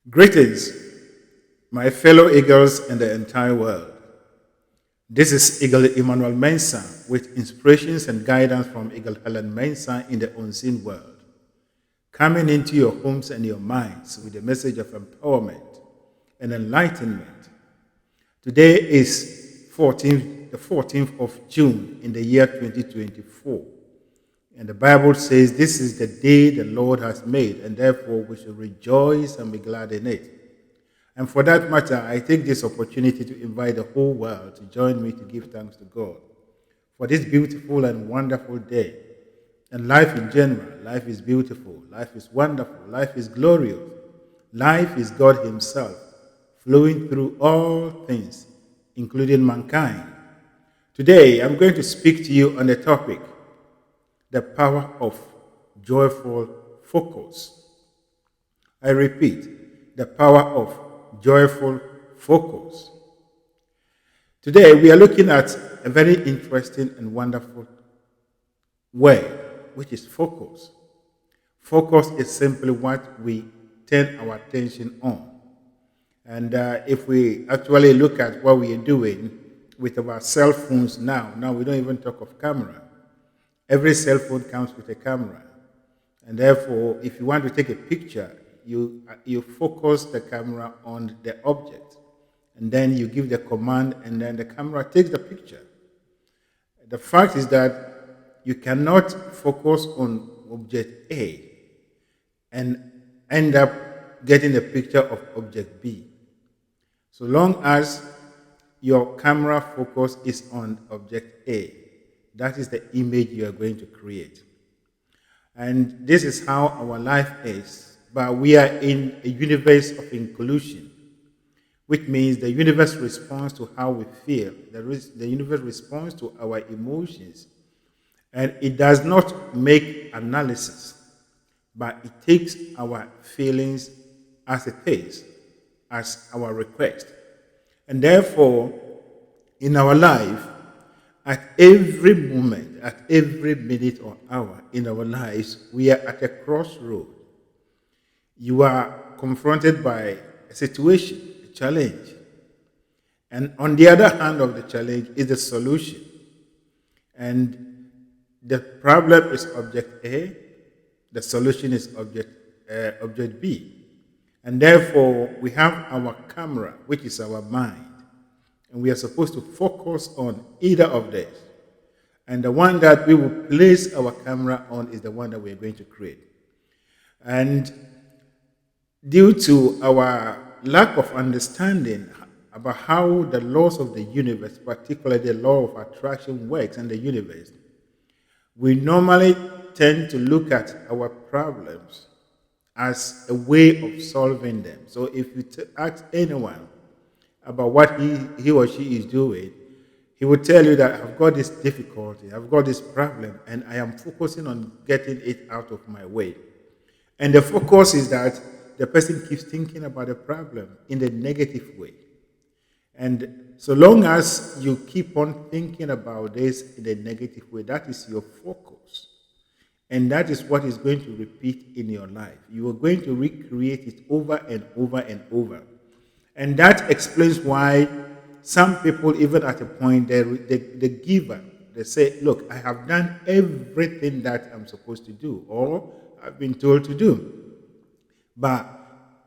Greetings, my fellow eagles and the entire world. This is Eagle Emmanuel Mensah with inspirations and guidance from Eagle Helen Mensah in the unseen world, coming into your homes and your minds with a message of empowerment and enlightenment. Today is the 14th of June in the year 2024. And the Bible says, "This is the day the Lord has made, and therefore we should rejoice and be glad in it." And for that matter, I take this opportunity to invite the whole world to join me to give thanks to God for this beautiful and wonderful day. And life in general, life is beautiful, life is wonderful, life is glorious. Life is God Himself, flowing through all things, including mankind. Today, I'm going to speak to you on the topic, the power of joyful focus. I repeat, the power of joyful focus. Today, we are looking at a very interesting and wonderful word, which is focus. Focus is simply what we turn our attention on. And if we actually look at what we are doing with our cell phones now we don't even talk of camera. Every cell phone comes with a camera. And therefore, if you want to take a picture, you focus the camera on the object. And then you give the command, and then the camera takes the picture. The fact is that you cannot focus on object A and end up getting a picture of object B. So long as your camera focus is on object A, that is the image you are going to create. And this is how our life is. But we are in a universe of inclusion, which means the universe responds to how we feel. The universe responds to our emotions. And it does not make analysis, but it takes our feelings as it is, as our request. And therefore, in our life, at every moment, at every minute or hour in our lives, we are at a crossroad. You are confronted by a situation, a challenge. And on the other hand of the challenge is the solution. And the problem is object A, the solution is object B. And therefore, we have our camera, which is our mind. And we are supposed to focus on either of these. And the one that we will place our camera on is the one that we are going to create. And due to our lack of understanding about how the laws of the universe, particularly the law of attraction, works in the universe, we normally tend to look at our problems as a way of solving them. So if you ask anyone about what he or she is doing, he would tell you that I've got this difficulty, I've got this problem, and I am focusing on getting it out of my way. And the focus is that the person keeps thinking about the problem in the negative way. And so long as you keep on thinking about this in a negative way, that is your focus. And that is what is going to repeat in your life. You are going to recreate it over and over and over. And that explains why some people, even at a point, they give up. They say, look, I have done everything that I'm supposed to do, or I've been told to do. But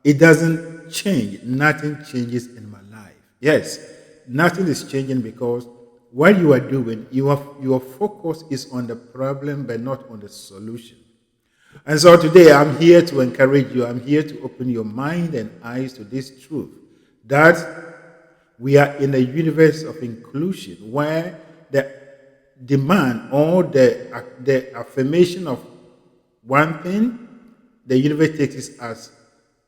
it doesn't change. Nothing changes in my life. Yes, nothing is changing because what you are doing, your focus is on the problem but not on the solution. And so today I'm here to encourage you. I'm here to open your mind and eyes to this truth, that we are in a universe of inclusion where the demand or the affirmation of one thing, the universe takes it as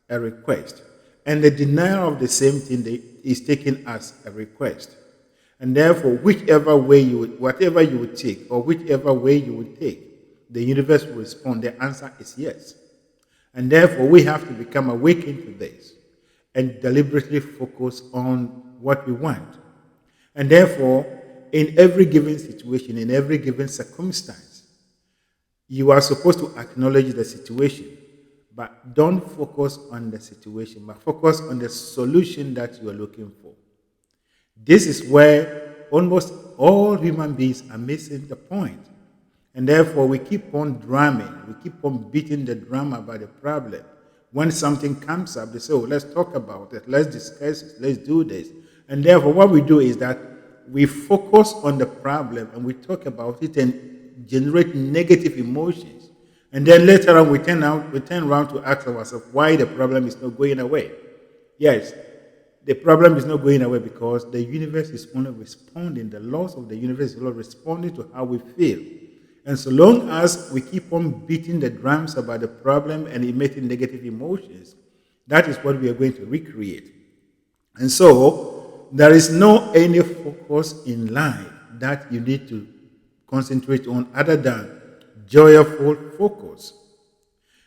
a request. And the denial of the same thing is taken as a request. And therefore, whatever way you would take, or whichever way you would take, the universe will respond. The answer is yes. And therefore, we have to become awakened to this and deliberately focus on what we want. And therefore, in every given situation, in every given circumstance, you are supposed to acknowledge the situation, But don't focus on the situation, but focus on the solution that you are looking for. This is where almost all human beings are missing the point. And therefore, we keep on drumming, we keep on beating the drum about the problem. When something comes up, they say, oh, let's talk about it, let's discuss it, let's do this. And therefore, what we do is that we focus on the problem and we talk about it and generate negative emotions. And then later on, we turn around to ask ourselves why the problem is not going away. Yes, the problem is not going away because the universe is only responding. The laws of the universe is only responding to how we feel. And so long as we keep on beating the drums about the problem and emitting negative emotions, that is what we are going to recreate. And so there is no any focus in life that you need to concentrate on other than joyful focus.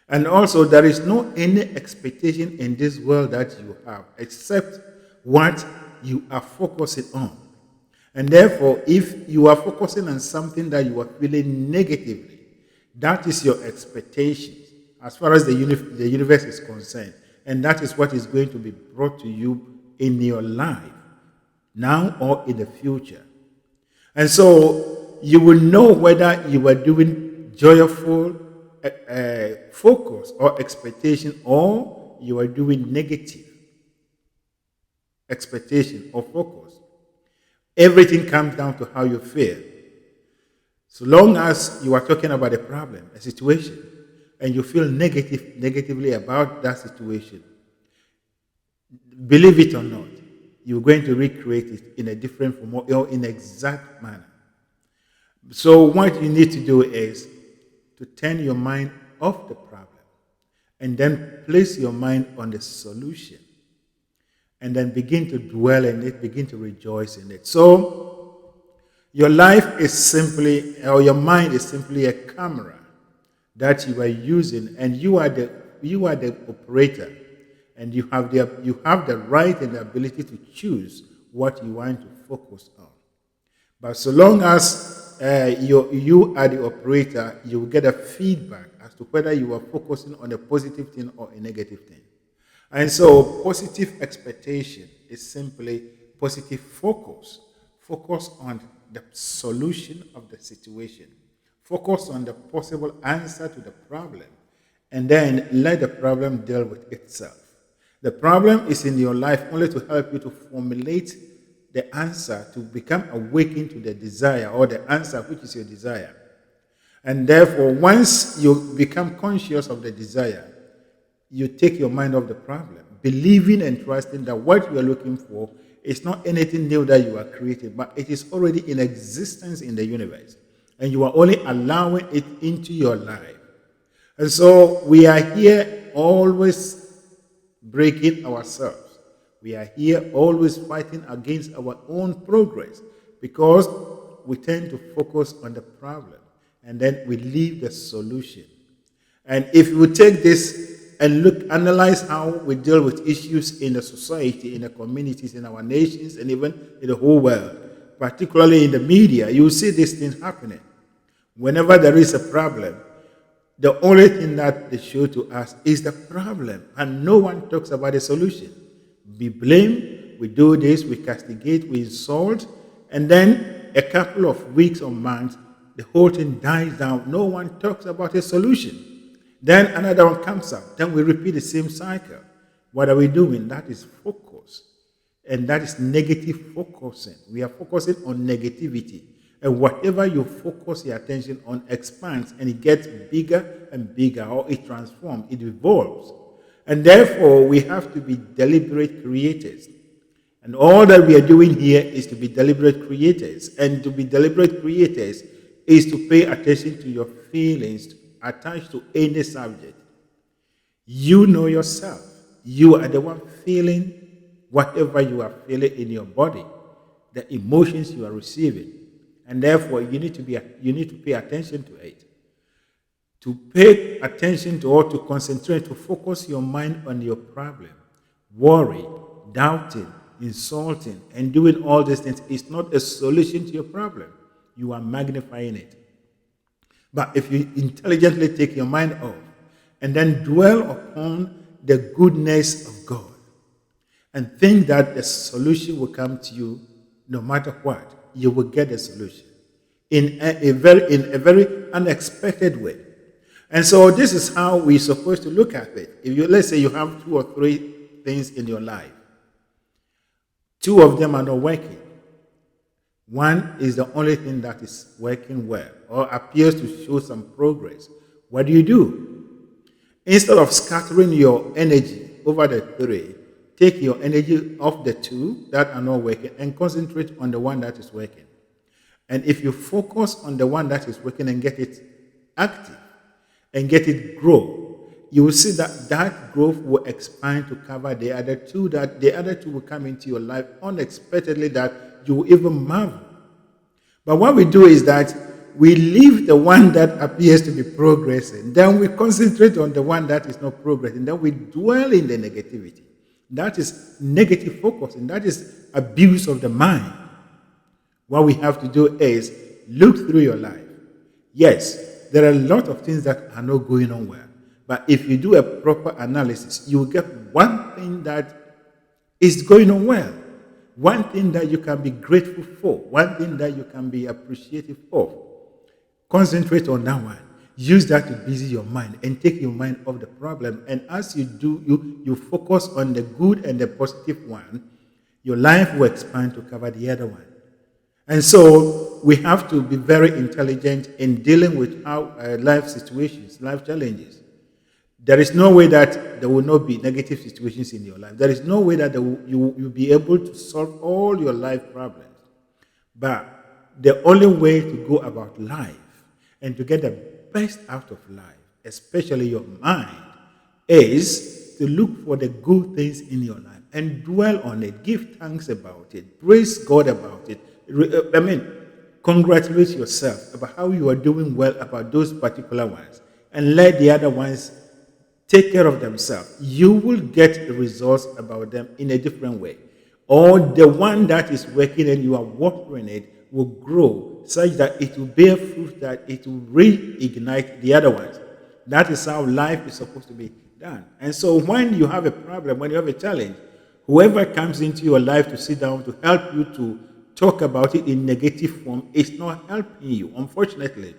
And also there is no any expectation in this world that you have except what you are focusing on. And therefore, if you are focusing on something that you are feeling negatively, that is your expectation as far as the universe is concerned. And that is what is going to be brought to you in your life, now or in the future. And so you will know whether you are doing joyful focus or expectation, or you are doing negative expectation or focus. Everything comes down to how you feel. So long as you are talking about a problem, a situation, and you feel negatively about that situation, believe it or not, you're going to recreate it in a different form or in exact manner. So what you need to do is to turn your mind off the problem and then place your mind on the solution. And then begin to dwell in it, begin to rejoice in it. So, your life is simply, or your mind is simply a camera that you are using, and you are the operator, and you have the right and the ability to choose what you want to focus on. But so long as you are the operator, you will get a feedback as to whether you are focusing on a positive thing or a negative thing. And so positive expectation is simply positive focus. Focus on the solution of the situation. Focus on the possible answer to the problem. And then let the problem deal with itself. The problem is in your life only to help you to formulate the answer, to become awakened to the desire or the answer which is your desire. And therefore, once you become conscious of the desire, you take your mind off the problem, believing and trusting that what you are looking for is not anything new that you are creating, but it is already in existence in the universe. And you are only allowing it into your life. And so we are here always breaking ourselves. We are here always fighting against our own progress because we tend to focus on the problem and then we leave the solution. And if we take this and analyze how we deal with issues in the society, in the communities, in our nations, and even in the whole world, particularly in the media, you will see these things happening. Whenever there is a problem, the only thing that they show to us is the problem, and no one talks about the solution. We blame, we do this, we castigate, we insult, and then a couple of weeks or months, the whole thing dies down. No one talks about a solution. Then another one comes up. Then we repeat the same cycle. What are we doing? That is focus. And that is negative focusing. We are focusing on negativity. And whatever you focus your attention on expands and it gets bigger and bigger, or it transforms, it evolves. And therefore, we have to be deliberate creators. And all that we are doing here is to be deliberate creators. And to be deliberate creators is to pay attention to your feelings attached to any subject. You know yourself. You are the one feeling whatever you are feeling in your body, the emotions you are receiving. And therefore, you need to pay attention to it. To pay attention to, or to concentrate, to focus your mind on your problem. Worry, doubting, insulting, and doing all these things is not a solution to your problem. You are magnifying it. But if you intelligently take your mind off and then dwell upon the goodness of God and think that the solution will come to you no matter what. You will get a solution in a very unexpected way. And so this is how we're supposed to look at it. If you let's say you have 2 or 3 things in your life, 2 of them are not working. One is the only thing that is working well or appears to show some progress. What do? Instead of scattering your energy over the 3, take your energy off the 2 that are not working and concentrate on the one that is working. And if you focus on the one that is working and get it active and get it grow, you will see that that growth will expand to cover the other 2, that the other 2 will come into your life unexpectedly that you will even marvel. But what we do is that we leave the one that appears to be progressing, then we concentrate on the one that is not progressing, then we dwell in the negativity. That is negative focus, and that is abuse of the mind. What we have to do is look through your life. Yes, there are a lot of things that are not going on well. But if you do a proper analysis, you will get one thing that is going on well. One thing that you can be grateful for. One thing that you can be appreciative of. Concentrate on that one. Use that to busy your mind and take your mind off the problem. And as you do, you focus on the good and the positive one, your life will expand to cover the other one. And so we have to be very intelligent in dealing with our life situations, life challenges. There is no way that there will not be negative situations in your life. There is no way that you'll be able to solve all your life problems. But the only way to go about life and to get the best out of life, especially your mind, is to look for the good things in your life and dwell on it. Give thanks about it. Praise God about it. Congratulate yourself about how you are doing well about those particular ones and let the other ones take care of themselves. You will get results about them in a different way. Or the one that is working and you are watering it will grow such that it will bear fruit, that it will reignite the other ones. That is how life is supposed to be done. And so when you have a problem, when you have a challenge, whoever comes into your life to sit down to help you to talk about it in negative form is not helping you. Unfortunately,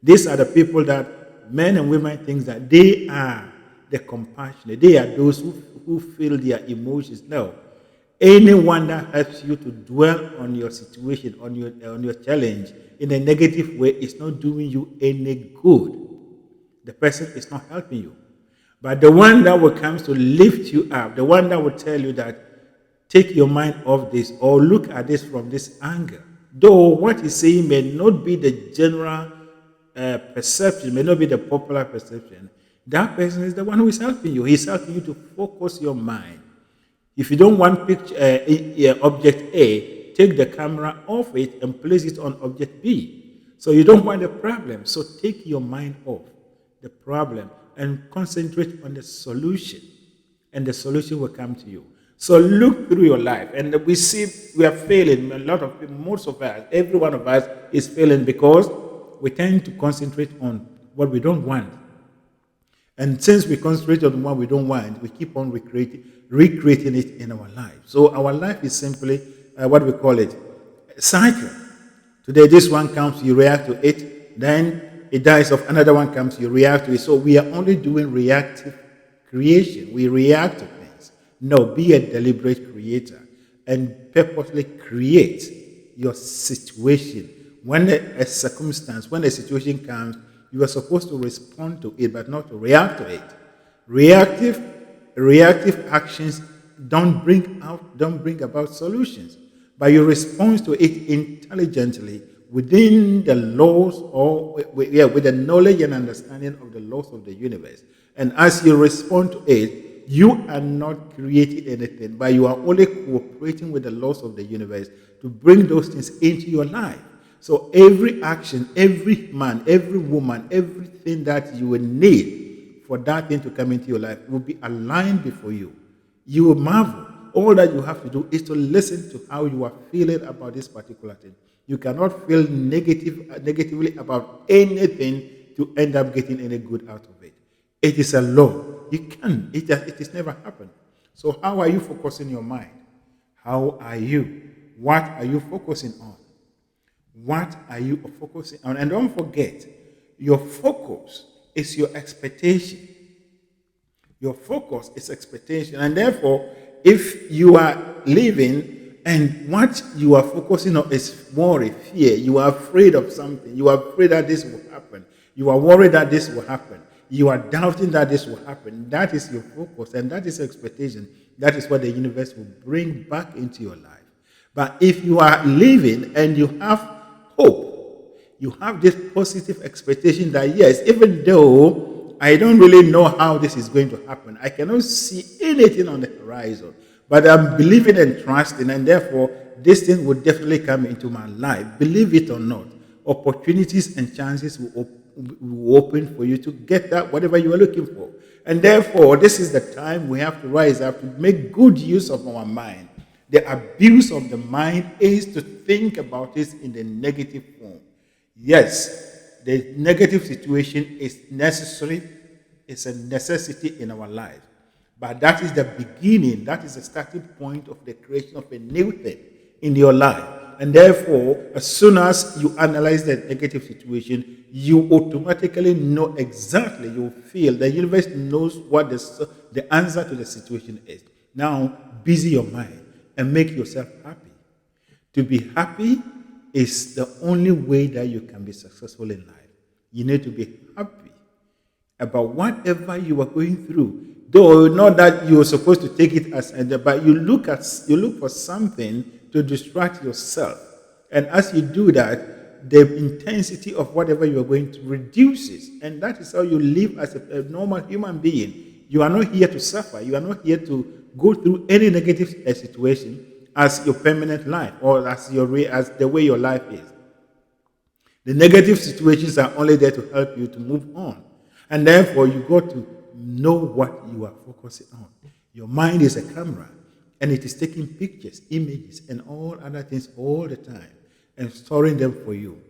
these are the people that men and women think that they are the compassionate. They are those who feel their emotions. No. Anyone that helps you to dwell on your situation, on your challenge in a negative way is not doing you any good. The person is not helping you. But the one that will come to lift you up, the one that will tell you that take your mind off this or look at this from this angle. Though what he's saying may not be the general perception, may not be the popular perception, that person is the one who is helping you. He's helping you to focus your mind. If you don't want object A, take the camera off it and place it on object B. So you don't want a problem. So take your mind off the problem and concentrate on the solution. And the solution will come to you. So look through your life. And we see we are failing. A lot of people, most of us, every one of us is failing because we tend to concentrate on what we don't want. And since we concentrate on what we don't want, we keep on recreating it in our life. So our life is simply, what we call it, a cycle. Today this one comes, you react to it. Then it dies off, another one comes, you react to it. So we are only doing reactive creation. We react to things. No, be a deliberate creator and purposely create your situation. When a circumstance, when a situation comes, you are supposed to respond to it, but not to react to it. Reactive actions don't bring about solutions, but you respond to it intelligently within the laws or with the knowledge and understanding of the laws of the universe. And as you respond to it, you are not creating anything, but you are only cooperating with the laws of the universe to bring those things into your life. So every action, every man, every woman, everything that you will need for that thing to come into your life will be aligned before you. You will marvel. All that you have to do is to listen to how you are feeling about this particular thing. You cannot feel negatively about anything to end up getting any good out of it. It is a law. You can't. It has never happened. So how are you focusing your mind? How are you? What are you focusing on? What are you focusing on? And don't forget, your focus is your expectation. Your focus is expectation. And therefore, if you are living and what you are focusing on is worry, fear, you are afraid of something, you are afraid that this will happen, you are worried that this will happen, you are doubting that this will happen, that is your focus and that is expectation. That is what the universe will bring back into your life. But if you are living and you have hope, you have this positive expectation that yes, even though I don't really know how this is going to happen, I cannot see anything on the horizon, but I'm believing and trusting, and therefore this thing will definitely come into my life. Believe it or not, opportunities and chances will open for you to get that whatever you are looking for. And therefore, this is the time we have to rise up to make good use of our mind. The abuse of the mind is to think about it in the negative form. Yes, the negative situation is necessary, it's a necessity in our life. But that is the beginning, that is the starting point of the creation of a new thing in your life. And therefore, as soon as you analyze the negative situation, you automatically know exactly, you feel, the universe knows what the answer to the situation is. Now, busy your mind and make yourself happy. To be happy is the only way that you can be successful in life. You need to be happy about whatever you are going through. Though not that you're supposed to take it as, but you look for something to distract yourself. And as you do that, the intensity of whatever you are going to reduces. And that is how you live as a normal human being. You are not here to suffer. You are not here to go through any negative situation as your permanent life or as the way your life is. The negative situations are only there to help you to move on. And therefore, you got to know what you are focusing on. Your mind is a camera, and it is taking pictures, images, and all other things all the time and storing them for you.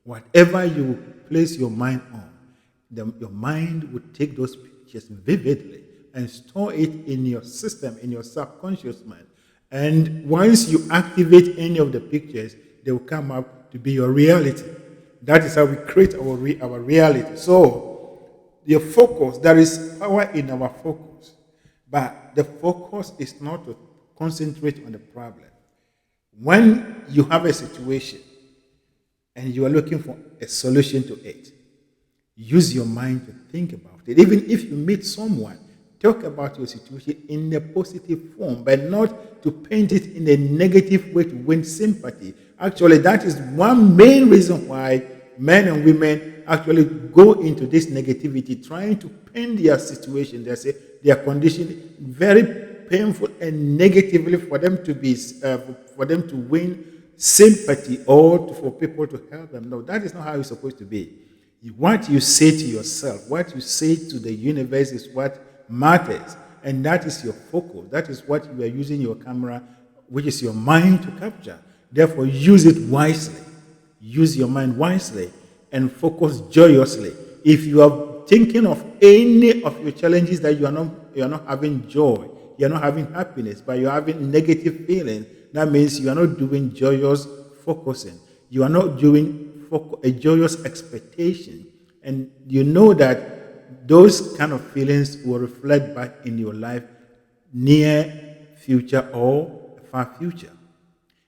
Whatever you place your mind on, your mind will take those pictures vividly and store it in your system, in your subconscious mind. And once you activate any of the pictures, they will come up to be your reality. That is how we create our reality. So, your focus, there is power in our focus. But the focus is not to concentrate on the problem. When you have a situation and you are looking for a solution to it, use your mind to think about it. Even if you meet someone, talk about your situation in a positive form, but not to paint it in a negative way to win sympathy. Actually, that is one main reason why men and women actually go into this negativity, trying to paint their situation, their condition very painful and negatively for them to win sympathy or for people to help them. No, that is not how it's supposed to be. What you say to yourself, what you say to the universe is what matters, and that is your focus. That is what you are using your camera, which is your mind, to capture. Therefore, use it wisely. Use your mind wisely and focus joyously. If you are thinking of any of your challenges that you are not having joy, you are not having happiness, but you are having negative feelings, that means you are not doing joyous focusing. You are not doing a joyous expectation. And you know that those kind of feelings will reflect back in your life, near future or far future.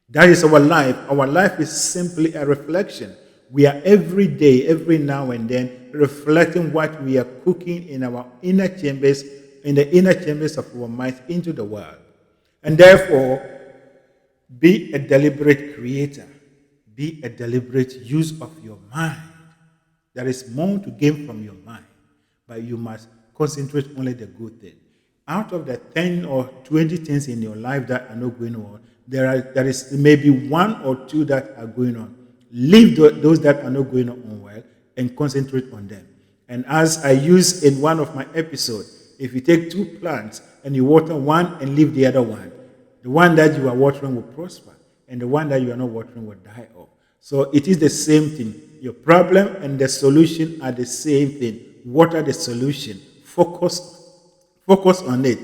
That is our life. Our life is simply a reflection. We are every day, every now and then, reflecting what we are cooking in our inner chambers, in the inner chambers of our minds into the world. And therefore, be a deliberate creator. Be a deliberate use of your mind. There is more to gain from your mind, but you must concentrate only the good thing. Out of the 10 or 20 things in your life that are not going on, there is maybe one or two that are going on. Leave those that are not going on well and concentrate on them. And as I use in one of my episodes, if you take two plants and you water one and leave the other one, the one that you are watering will prosper, and the one that you are not watering will die off. So it is the same thing. Your problem and the solution are the same thing. Water the solution. focus on it.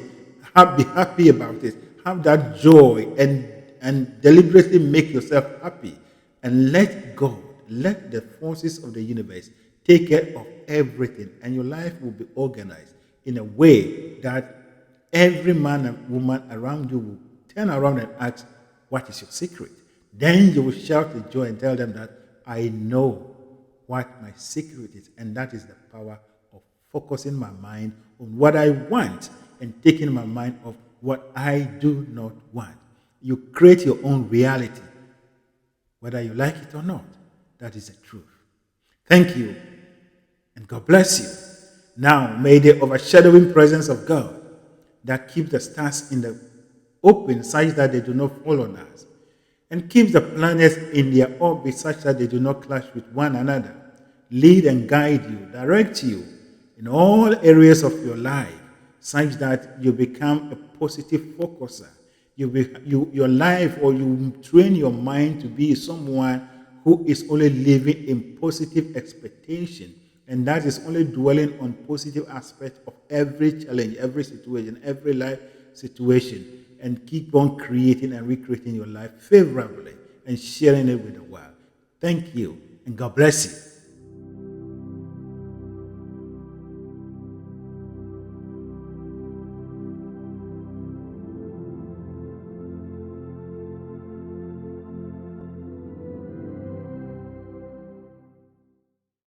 Be happy about it. Have that joy and deliberately make yourself happy and let God, let the forces of the universe take care of everything, and your life will be organized in a way that every man and woman around you will turn around and ask, what is your secret? Then you will shout with joy and tell them that I know what my secret is, and that is the power of focusing my mind on what I want and taking my mind off what I do not want. You create your own reality, whether you like it or not. That is the truth. Thank you, and God bless you. Now, may the overshadowing presence of God that keeps the stars in the open such that they do not fall on us, and keeps the planets in their orbit such that they do not clash with one another, lead and guide you, direct you in all areas of your life, such that you become a positive focuser. Your life, or you train your mind to be someone who is only living in positive expectation, and that is only dwelling on positive aspects of every challenge, every situation, every life situation, and keep on creating and recreating your life favorably and sharing it with the world. Thank you, and God bless you.